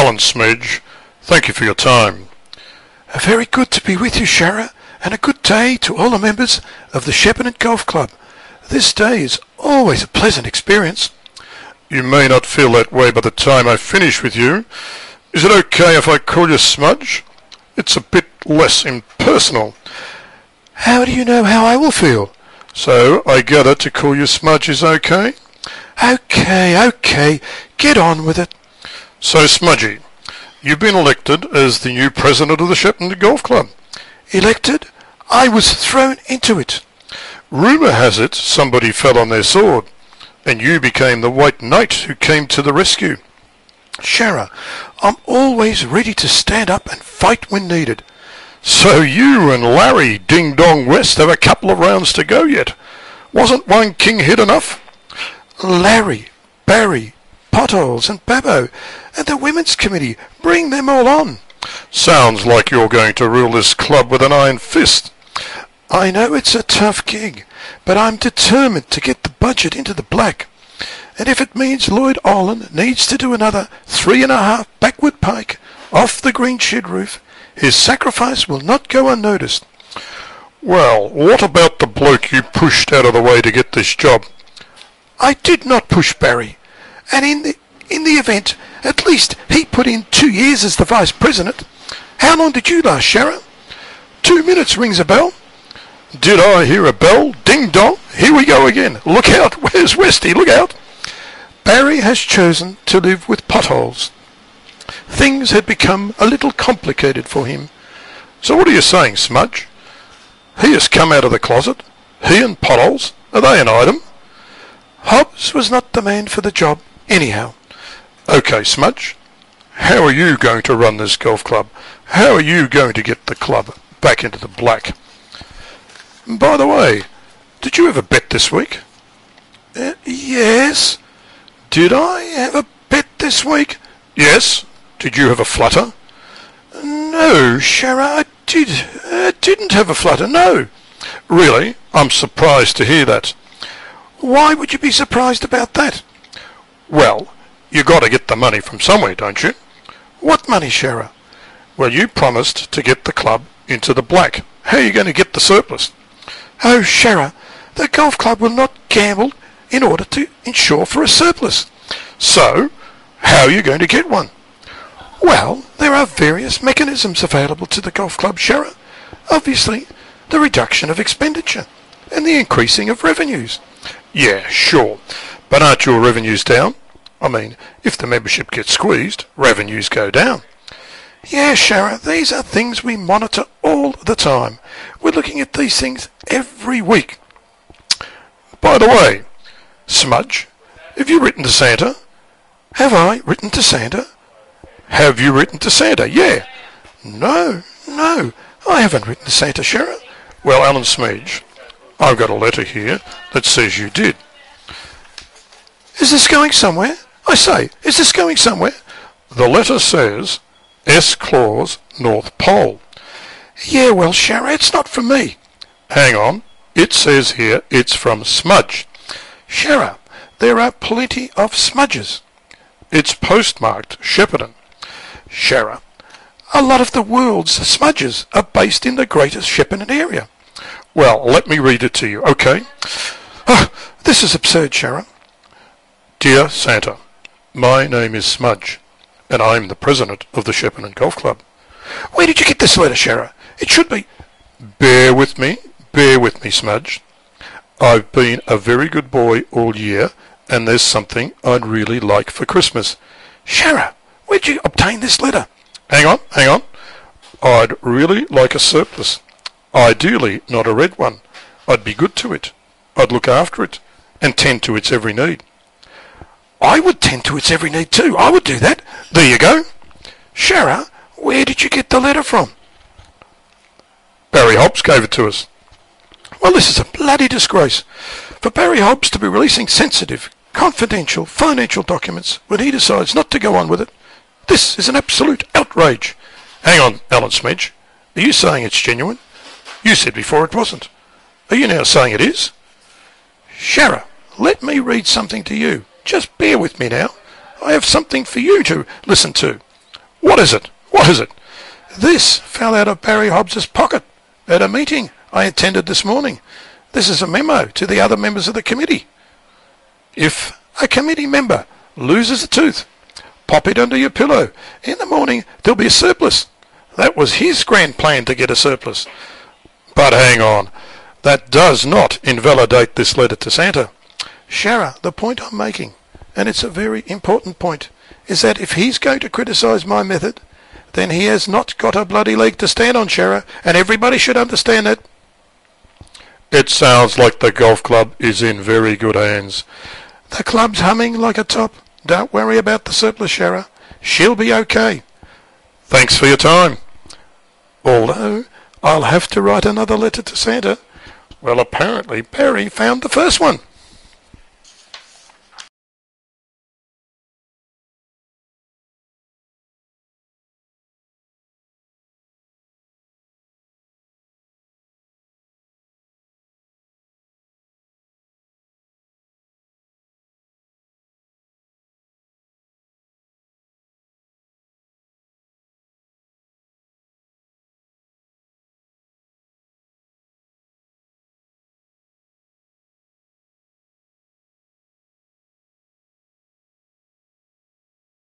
Alan Smudge, thank you for your time. Very good to be with you, Shara, and a good day to all the members of the Shepparton Golf Club. This day is always a pleasant experience. You may not feel that way by the time I finish with you. Is it okay if I call you Smudge? It's a bit less impersonal. How do you know how I will feel? So I gather to call you Smudge is okay? Okay, get on with it. So Smudgy, you've been elected as the new president of the Shepparton Golf Club. Elected? I was thrown into it. Rumour has it somebody fell on their sword, and you became the white knight who came to the rescue. Shara, I'm always ready to stand up and fight when needed. So you and Larry Ding Dong West have a couple of rounds to go yet. Wasn't one king hit enough? Larry, Barry, Potholes and Babbo, and the Women's Committee, bring them all on. Sounds like you're going to rule this club with an iron fist. I know it's a tough gig, but I'm determined to get the budget into the black. And if it means Lloyd Olin needs to do another 3.5 backward pike off the green shed roof, his sacrifice will not go unnoticed. Well, what about the bloke you pushed out of the way to get this job? I did not push Barry, and in the event, at least he put in 2 years as the vice president. How long did you last, Shara? 2 minutes rings a bell. Did I hear a bell? Ding dong! Here we go again. Look out! Where's Westy? Look out! Barry has chosen to live with Potholes. Things had become a little complicated for him. So what are you saying, Smudge? He has come out of the closet? He and Potholes? Are they an item? Hobbs was not the man for the job, anyhow. Okay, Smudge. How are you going to run this golf club? How are you going to get the club back into the black? By the way, did you have a bet this week? Yes. Did I have a bet this week? Yes. Did you have a flutter? No, Shara, I didn't have a flutter, no. Really? I'm surprised to hear that. Why would you be surprised about that? Well, you got to get the money from somewhere, don't you? What money, Shara? Well, you promised to get the club into the black. How are you going to get the surplus? Oh, Shara, the golf club will not gamble in order to insure for a surplus. So, how are you going to get one? Well, there are various mechanisms available to the golf club, Shara. Obviously, the reduction of expenditure and the increasing of revenues. Yeah, sure. But aren't your revenues down? I mean, if the membership gets squeezed, revenues go down. Yeah, Shara, these are things we monitor all the time. We're looking at these things every week. By the way, Smudge, have you written to Santa? Have I written to Santa? Have you written to Santa? Yeah. No, I haven't written to Santa, Shara. Well, Alan Smudge, I've got a letter here that says you did. Is this going somewhere? I say, is this going somewhere? The letter says S. Claus, North Pole. Yeah, well, Shara, it's not from me. Hang on. It says here it's from Smudge. Shara, there are plenty of smudges. It's postmarked Shepparton. Shara, a lot of the world's smudges are based in the greater Shepparton area. Well, let me read it to you, okay? Oh, this is absurd, Shara. Dear Santa, my name is Smudge, and I'm the president of the Shepparton Golf Club. Where did you get this letter, Shara? It should be... Bear with me, Smudge. I've been a very good boy all year, and there's something I'd really like for Christmas. Shara, where'd you obtain this letter? Hang on. I'd really like a surplus. Ideally, not a red one. I'd be good to it. I'd look after it, and tend to its every need. I would tend to its every need too. I would do that. There you go. Shara, where did you get the letter from? Barry Hobbs gave it to us. Well, this is a bloody disgrace. For Barry Hobbs to be releasing sensitive, confidential financial documents when he decides not to go on with it, this is an absolute outrage. Hang on, Alan Smudge. Are you saying it's genuine? You said before it wasn't. Are you now saying it is? Shara, let me read something to you. Just bear with me now. I have something for you to listen to. What is it? What is it? This fell out of Barry Hobbs's pocket at a meeting I attended this morning. This is a memo to the other members of the committee. If a committee member loses a tooth, pop it under your pillow. In the morning, there'll be a surplus. That was his grand plan, to get a surplus. But hang on. That does not invalidate this letter to Santa. Shara, the point I'm making, and it's a very important point, is that if he's going to criticise my method, then he has not got a bloody leg to stand on, Shara, and everybody should understand that. It sounds like the golf club is in very good hands. The club's humming like a top. Don't worry about the surplus, Shara. She'll be okay. Thanks for your time. Although, I'll have to write another letter to Santa. Well, apparently Barry found the first one.